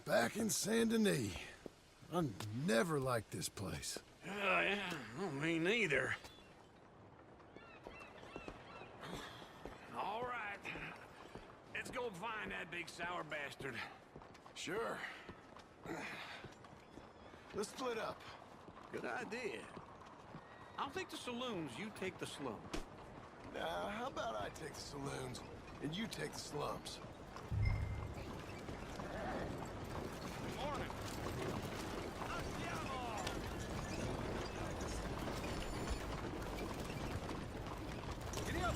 Back in Saint Denis. I never liked this place. Yeah, well, me neither. All right. Let's go find that big sour bastard. Sure. Let's split up. Good idea. I'll take the saloons, you take the slum. Now, how about I take the saloons and you take the slums? Morning. Giddy up.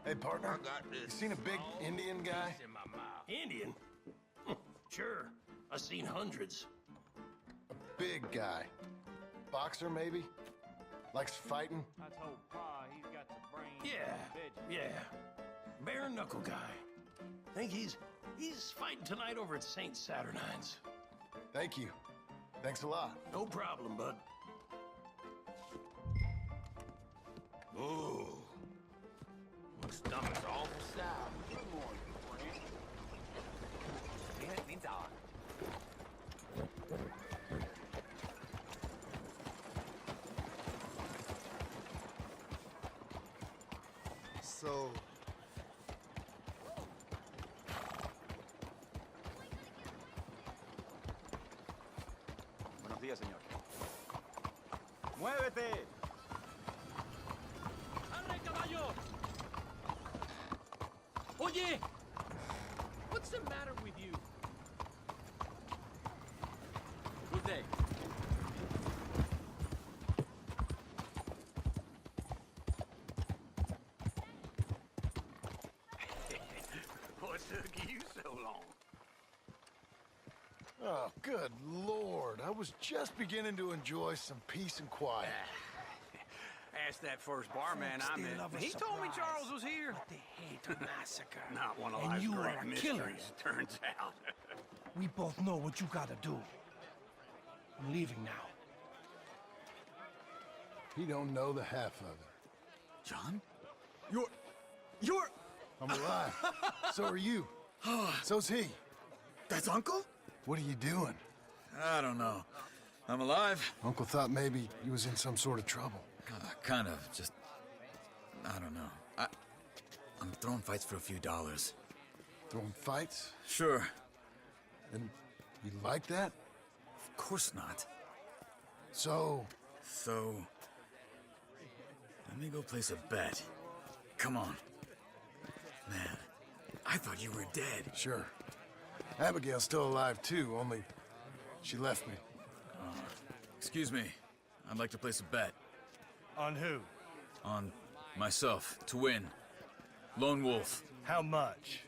Hey, partner, you seen a big Indian guy? Indian? Sure. I've seen hundreds. A big guy. Boxer, maybe? Likes fighting? I told Pa he's got the brain. Yeah. Bare knuckle guy. Think he's fighting tonight over at St. Saturnine's. Thank you. Thanks a lot. No problem, bud. Ooh. My stomach's awful sour. Good morning, friend. Means on. So... Buenos días, señor. ¡Muévete! ¡Arre, caballo! Oye! What's the matter with you? Good day. What took you so long? Oh, good Lord. I was just beginning to enjoy some peace and quiet. Ask that first barman I met. He told me Charles was here. But they hate a massacre. Not one of And life's you great are a mysteries, killer. turns out. We both know what you gotta do. I'm leaving now. He don't know the half of it. John? You're... I'm alive. So are you. So's he. That's Uncle? What are you doing? I don't know. I'm alive. Uncle thought maybe he was in some sort of trouble. Kind of, just... I don't know. I'm throwing fights for a few dollars. Throwing fights? Sure. And you like that? Of course not. So... So... Let me go place a bet. Come on. Man, I thought you were dead. Sure. Abigail's still alive too, only she left me. Excuse me. I'd like to place a bet. On who? On myself, to win. Lone Wolf. How much?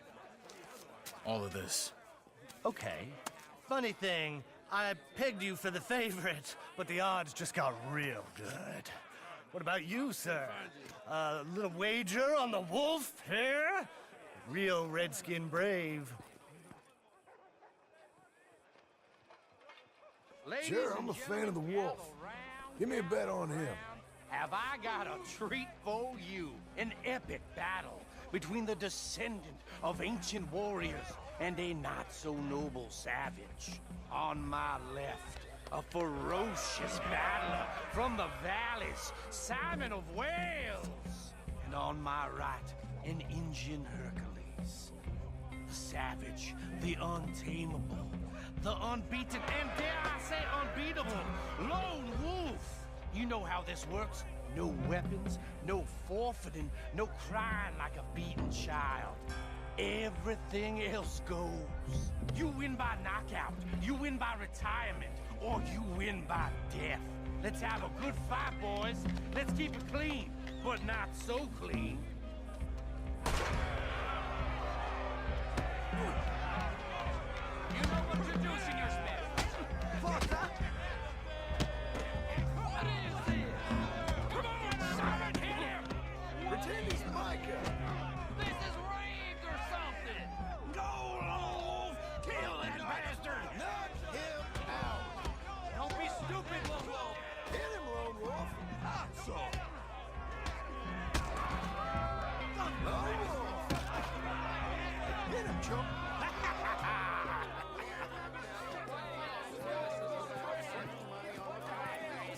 All of this. Okay. Funny thing, I pegged you for the favorite, but the odds just got real good. What about you, sir? A little wager on the wolf here? Real redskin brave. Sure, I'm a fan of the wolf. Give me a bet on him. Have I got a treat for you? An epic battle between the descendant of ancient warriors and a not-so-noble savage. On my left, a ferocious battler from the valleys, Simon of Wales. And on my right, an Indian Hercules. The savage, the untamable, the unbeaten, and dare I say unbeatable, Lone Wolf. You know how this works. No weapons, no forfeiting, no crying like a beaten child. Everything else goes. You win by knockout, you win by retirement, or you win by death. Let's have a good fight, boys. Let's keep it clean, but not so clean. You know what you're doing, your Smith. Fuck, What is this? Come on, Simon, hit him! pretend he's Micah. This is rigged or something! Go, Lone Wolf! Kill that bastard! Knock him out. Don't be stupid, Lone Wolf! Hit him, Lone Wolf. So. Lone Wolf. Hit him, chump.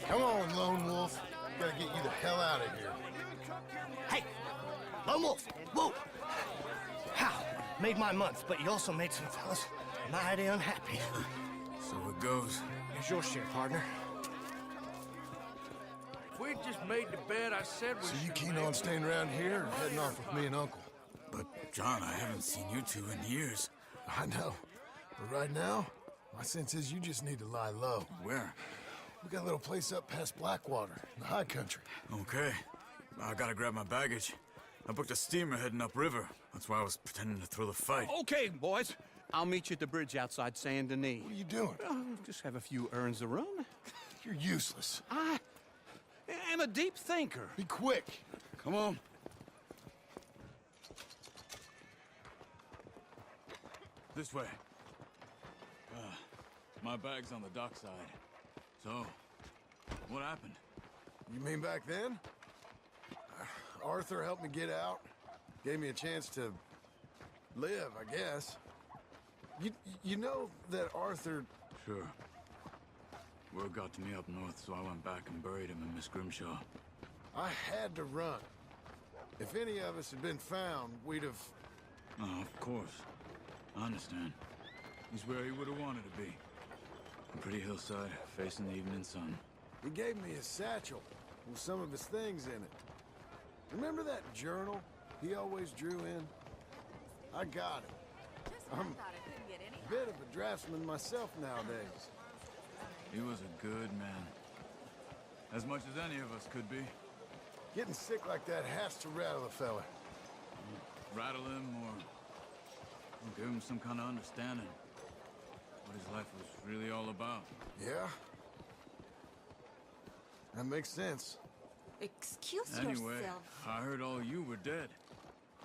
Come on, Lone Wolf. Gotta get you the hell out of here. Hey, Lone Wolf, whoa! How? Made my month, but you also made some fellas mighty unhappy. So it goes. Here's your share, partner. If we'd just made the bed I said we So you should keen make. on staying around here or heading off with me and Uncle? But, John, I haven't seen you two in years. I know. But right now, my sense is you just need to lie low. Where? We got a little place up past Blackwater, in the high country. Okay. I gotta grab my baggage. I booked a steamer heading upriver. That's why I was pretending to throw the fight. Okay, boys. I'll meet you at the bridge outside Saint Denis. What are you doing? Just have a few errands to run. You're useless. I am a deep thinker. Be quick. Come on. This way. My bag's on the dockside. So, what happened? You mean back then? Arthur helped me get out. Gave me a chance to live, I guess. You know that Arthur... Sure. Word got to me up north, so I went back and buried him in Miss Grimshaw. I had to run. If any of us had been found, we'd have... Oh, of course. I understand. He's where he would have wanted to be. A pretty hillside, facing the evening sun. He gave me his satchel with some of his things in it. Remember that journal he always drew in? I got it. I'm a bit of a draftsman myself nowadays. He was a good man. As much as any of us could be. Getting sick like that has to rattle a fella. Rattle him or give him some kind of understanding. What his life was really all about. Yeah? That makes sense. Excuse Anyway, yourself. I heard all you were dead.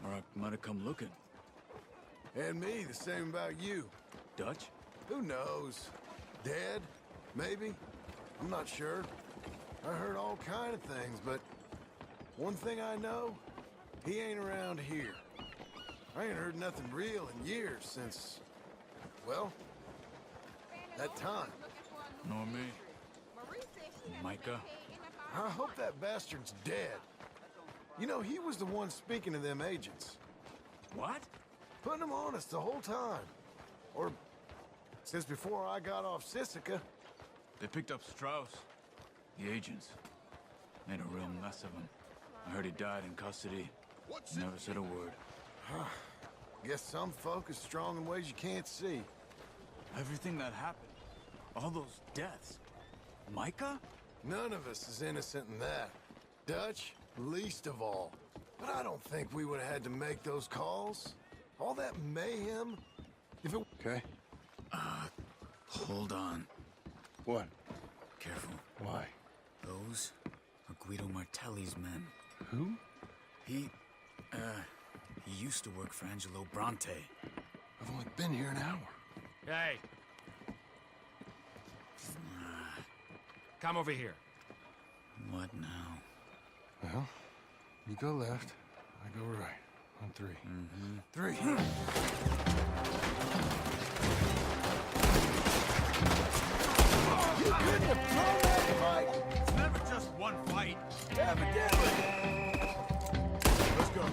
Or I might have come looking. And me, the same about you. Dutch? Who knows? Dead? Maybe? I'm not sure. I heard all kind of things, but one thing I know, he ain't around here. I ain't heard nothing real in years since, well, that time. Nor me. Micah? I hope that bastard's dead. You know, he was the one speaking to them agents. What? Putting them on us the whole time. Or since before I got off Sisika. They picked up Strauss. The agents. Made a real mess of him. I heard he died in custody. Never said a word. Guess some folk is strong in ways you can't see. Everything that happened. All those deaths. Micah? None of us is innocent in that. Dutch, least of all. But I don't think we would have had to make those calls. All that mayhem. If it... Okay. Hold on. What? Careful. Why? Those are Guido Martelli's men. Who? He used to work for Angelo Bronte. I've only been here an hour. Hey, come over here. What now? Well, you go left, I go right. On three. Mm-hmm. Three. You couldn't have thrown that fight! It's never just one fight. Evidently! Let's go.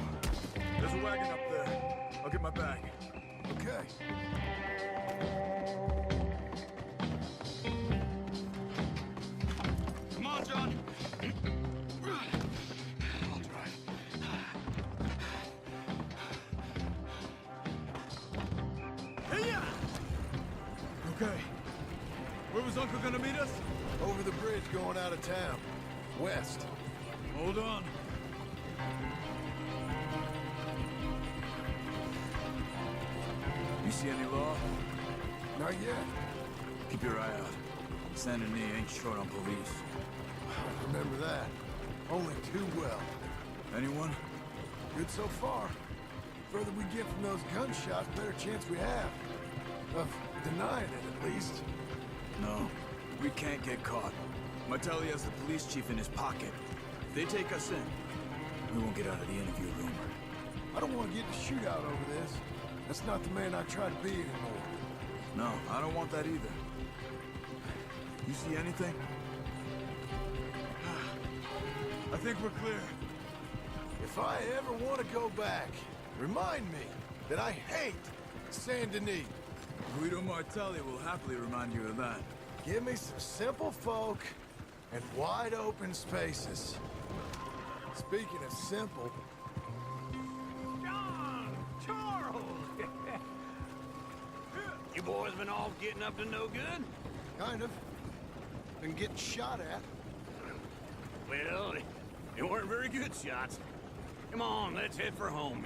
There's a wagon up there. I'll get my bag. Okay. Okay. Where was Uncle gonna meet us? Over the bridge going out of town. West. Hold on. You see any law? Not yet. Keep your eye out. Saint Denis ain't short on police. Remember that. Only too well. Anyone? Good so far. Further we get from those gunshots, better chance we have. Of denying it, at least. No. We can't get caught. Martelli has the police chief in his pocket. If they take us in, we won't get out of the interview room. I don't want to get in a shootout over this. That's not the man I try to be anymore. No, I don't want that either. You see anything? I think we're clear. If I ever want to go back, remind me that I hate Saint Denis. Guido Martelli will happily remind you of that. Give me some simple folk and wide open spaces. Speaking of simple, John! Charles! You boys been all getting up to no good? kind of, been getting shot at. Well, they weren't very good shots. Come on, let's head for home.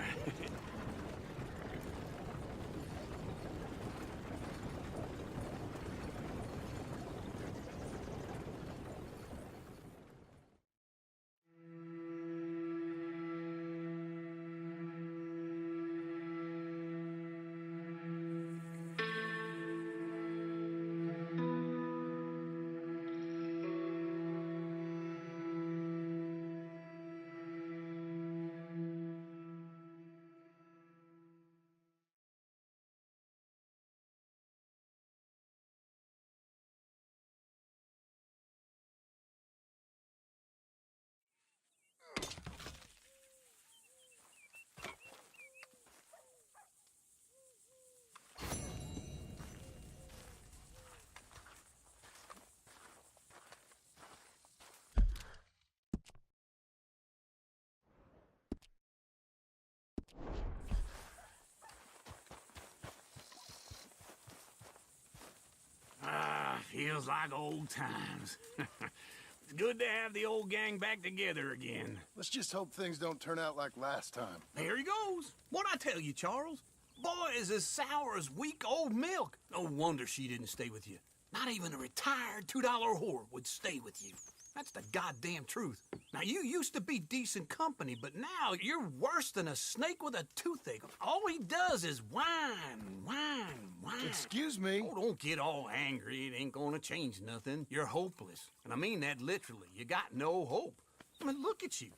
Feels like old times. It's good to have the old gang back together again. Let's just hope things don't turn out like last time. Here he goes. What'd I tell you, Charles? Boy is as sour as weak old milk. No wonder she didn't stay with you. Not even a retired $2 whore would stay with you. That's the goddamn truth. Now, you used to be decent company, but now you're worse than a snake with a toothache. All he does is whine, whine, whine. Excuse me? Oh, don't get all angry. It ain't gonna change nothing. You're hopeless. And I mean that literally. You got no hope. I mean, look at you.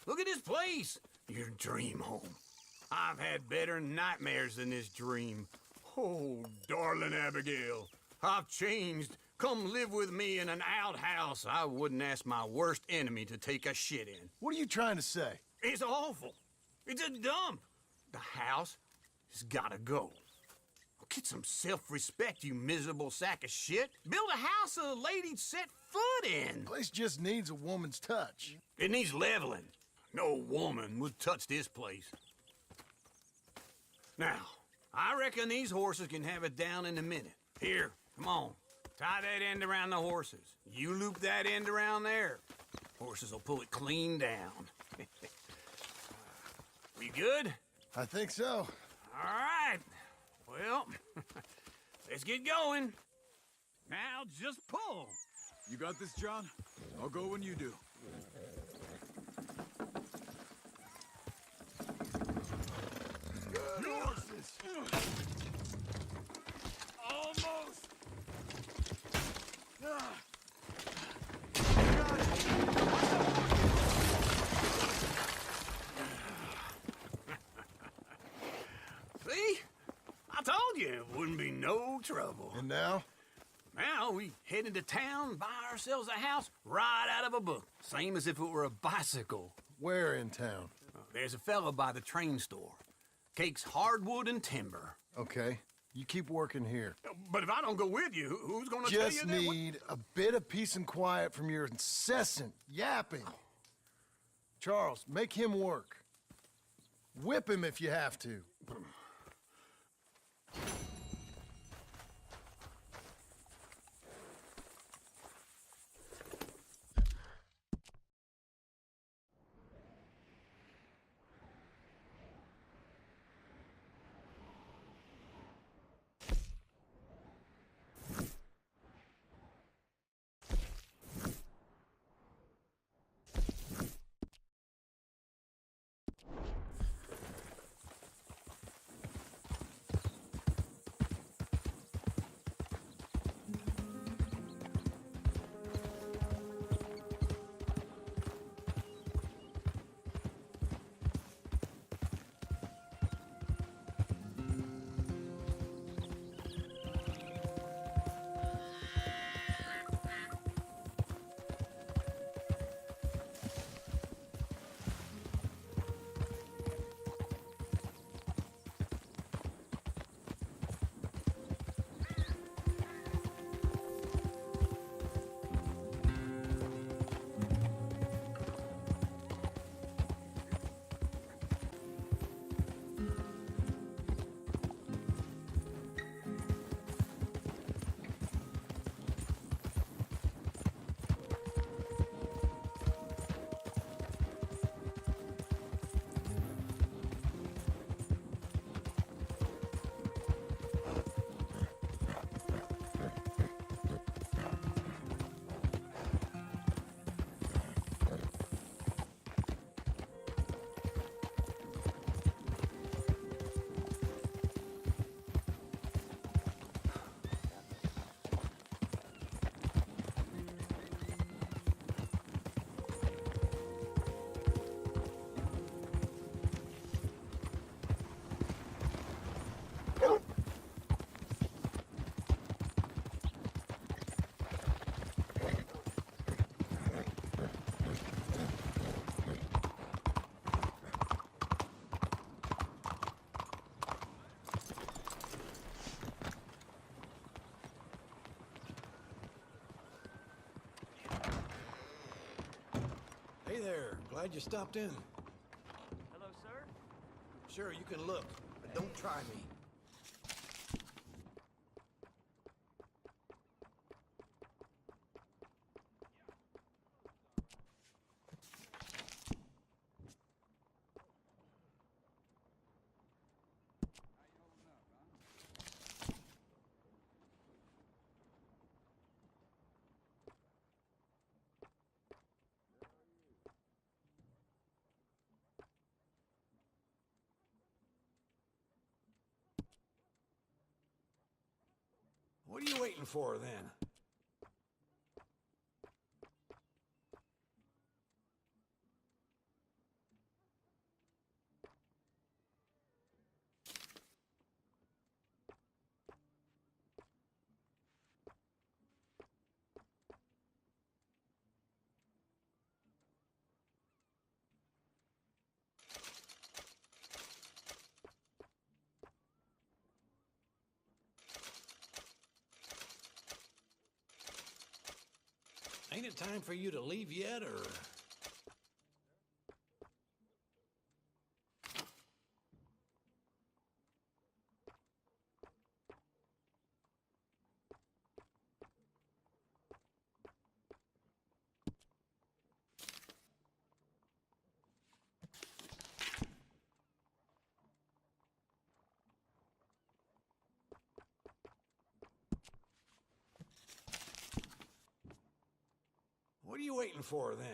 Look at this place. Your dream home. I've had better nightmares than this dream. Oh, darling Abigail, I've changed. Come live with me in an outhouse I wouldn't ask my worst enemy to take a shit in. What are you trying to say? It's awful. It's a dump. The house has gotta go. Get some self-respect, you miserable sack of shit. Build a house a lady'd set foot in. Place just needs a woman's touch. It needs leveling. No woman would touch this place. Now, I reckon these horses can have it down in a minute. Here, come on. Tie that end around the horses. You loop that end around there. Horses will pull it clean down. We good? I think so. All right. Well, let's get going. Now just pull. You got this, John? I'll go when you do. Good horses. Almost. See? I told you it wouldn't be no trouble. And now? Now we head into town, buy ourselves a house right out of a book. Same as if it were a bicycle. Where in town? There's a fella by the train store. Cakes hardwood and timber. Okay, you keep working here. But if I don't go with you, who's gonna tell you Just that? need a bit of peace and quiet from your incessant yapping. Charles, make him work. Whip him if you have to. Glad you stopped in. Hello, sir? Sure, you can look, but don't try me. What are you waiting for, then? Ain't it time for you to leave yet, or...? What are you waiting for, then?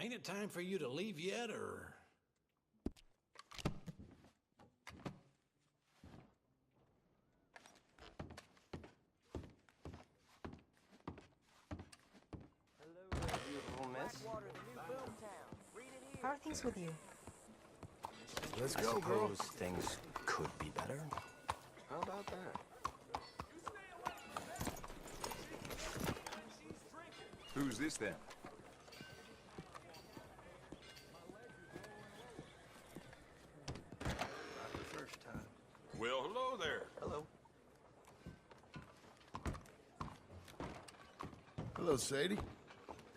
Ain't it time for you to leave yet, or...? Beautiful miss. How are things with you? Let's I go, girl. suppose things could be better. How about that? Who's this then? Not the first time. Well, hello there. Hello. Hello, Sadie.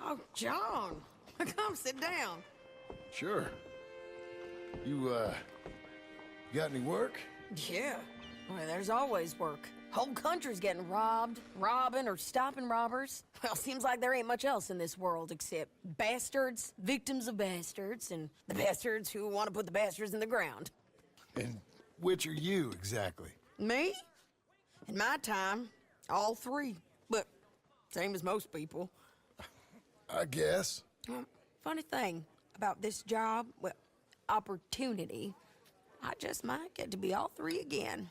Oh, John. Come sit down. Sure. You got any work? Yeah. Well, there's always work. Whole country's getting robbed, robbing, or stopping robbers. Well, seems like there ain't much else in this world except bastards, victims of bastards, and the bastards who want to put the bastards in the ground. And which are you, exactly? Me? In my time, all three. But same as most people. I guess. Funny thing about this job, well, opportunity, I just might get to be all three again.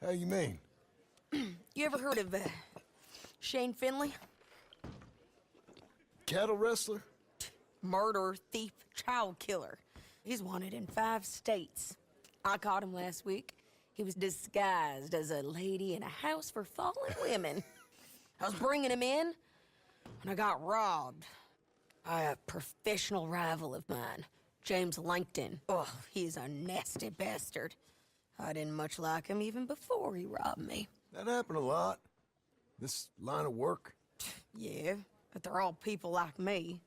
How you mean? You ever heard of Shane Finley? Cattle wrestler? Murderer, thief, child killer. He's wanted in 5 states. I caught him last week. He was disguised as a lady in a house for fallen women. I was bringing him in when I got robbed by a professional rival of mine, James Langton. Oh, he's a nasty bastard. I didn't much like him even before he robbed me. That happened a lot. This line of work. Yeah, but they're all people like me.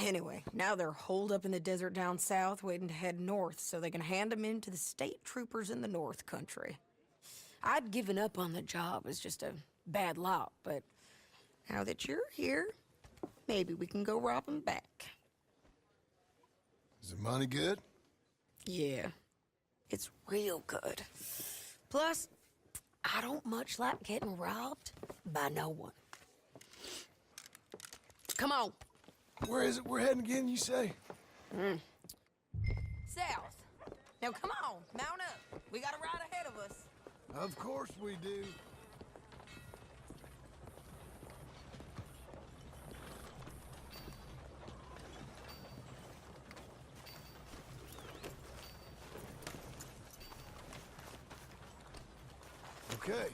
Anyway, now they're holed up in the desert down south, waiting to head north so they can hand them in to the state troopers in the north country. I'd given up on the job as just a bad lot, but now that you're here, maybe we can go rob them back. Is the money good? Yeah, it's real good. Plus, I don't much like getting robbed by no one. Come on. Where is it we're heading again, you say? South. Now come on, mount up. We got a ride ahead of us. Of course we do. Okay.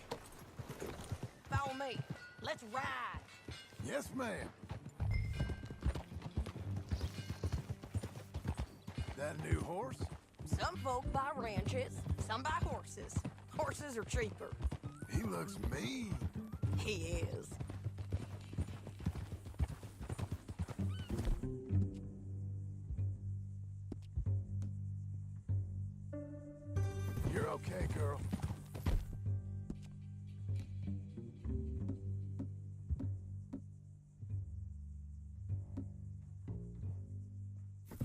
Follow me. Let's ride. Yes, ma'am. That a new horse? Some folk buy ranches, some buy horses. Horses are cheaper. He looks mean. He is. You're okay, girl.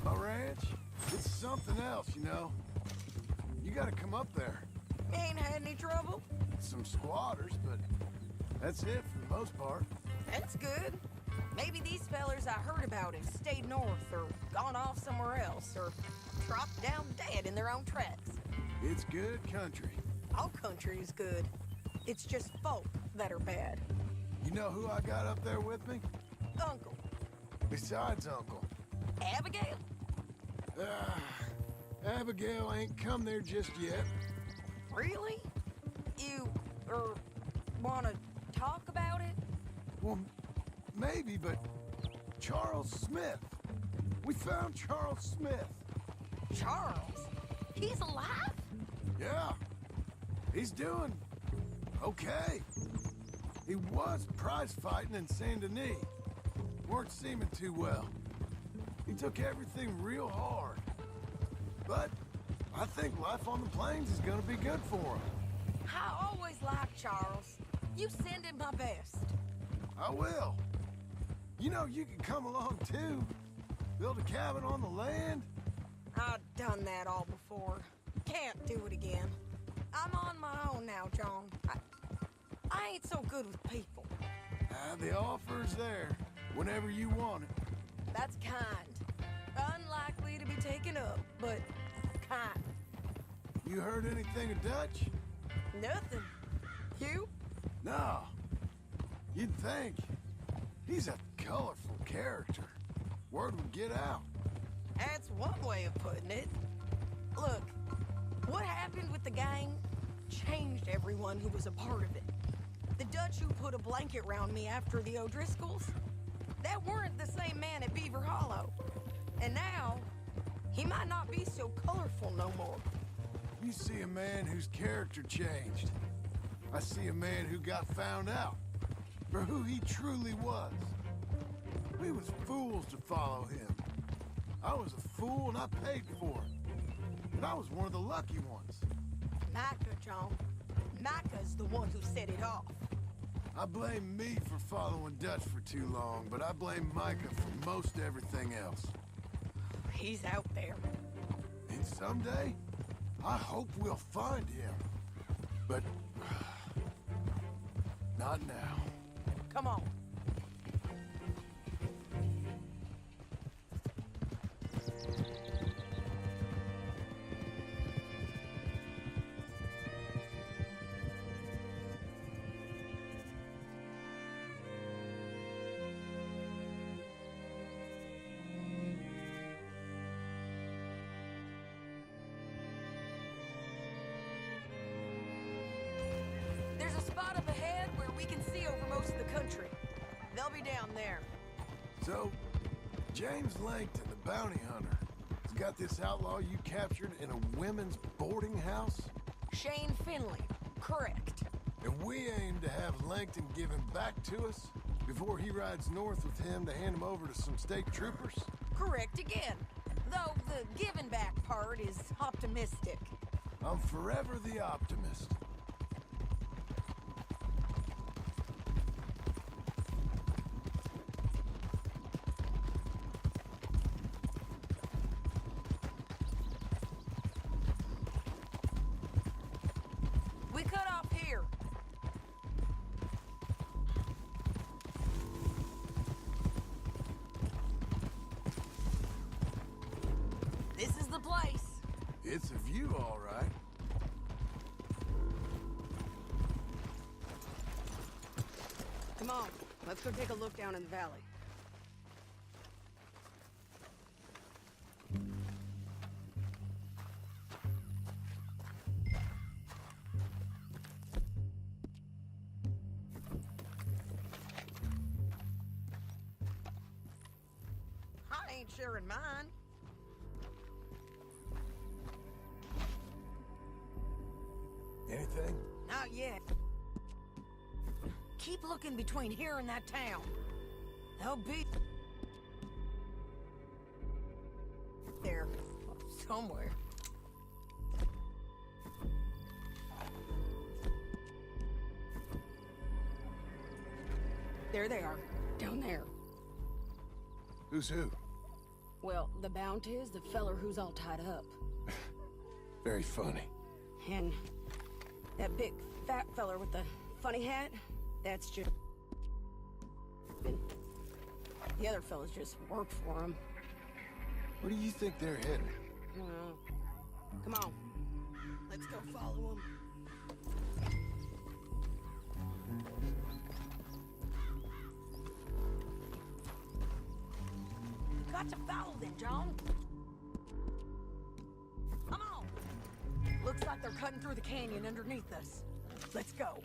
My ranch, it's something else, you know. You gotta come up there. Ain't had any trouble? Some squatters, but that's it for the most part. That's good. Maybe these fellers I heard about have stayed north or gone off somewhere else or dropped down dead in their own tracks. It's good country. All country is good. It's just folk that are bad. You know who I got up there with me? Uncle. Besides Uncle. Abigail? Abigail ain't come there just yet. Really? You, wanna talk about it? Well, maybe, but Charles Smith. We found Charles Smith. Charles? He's alive? Yeah. He's doing okay. He was prize fighting in Saint Denis. Weren't seeming too well. He took everything real hard. But I think life on the plains is gonna be good for him. I always liked Charles. You send him my best. I will. You know, you can come along too. Build a cabin on the land. I've done that all before. Can't do it again. I'm on my own now, John. I ain't so good with people. The offer's there whenever you want it. That's kind. Unlikely to be taken up, but kind. You heard anything of Dutch? Nothing. You? No. You'd think. He's a colorful character. Word would get out. That's one way of putting it. Look, what happened with the gang changed everyone who was a part of it. The Dutch who put a blanket round me after the O'Driscolls, that weren't the same man at Beaver Hollow. And now, he might not be so colorful no more. You see a man whose character changed. I see a man who got found out for who he truly was. We was fools to follow him. I was a fool and I paid for it. But I was one of the lucky ones. Micah, John. Micah's the one who set it off. I blame me for following Dutch for too long, but I blame Micah for most everything else. He's out there. And someday, I hope we'll find him. But not now. Come on. There's a spot up ahead where we can see over most of the country. They'll be down there. So, James Langton, the bounty hunter, has got this outlaw you captured in a women's boarding house? Shane Finley. Correct. And we aim to have Langton give him back to us before he rides north with him to hand him over to some state troopers? Correct again. Though the giving back part is optimistic. I'm forever the optimist. We cut off here. This is the place. It's a view, all right. Come on, let's go take a look down in the valley. ain't sharing mine. Anything? Not yet. Keep looking between here and that town. They'll be there somewhere. There they are, down there. Who's who? Well, the bounty is the feller who's all tied up. Very funny. And that big fat feller with the funny hat, that's just... The other fellas just work for him. Where do you think they're heading? I don't know. Come on. Let's go follow him. You got to follow them, John. Come on. Looks like they're cutting through the canyon underneath us. Let's go.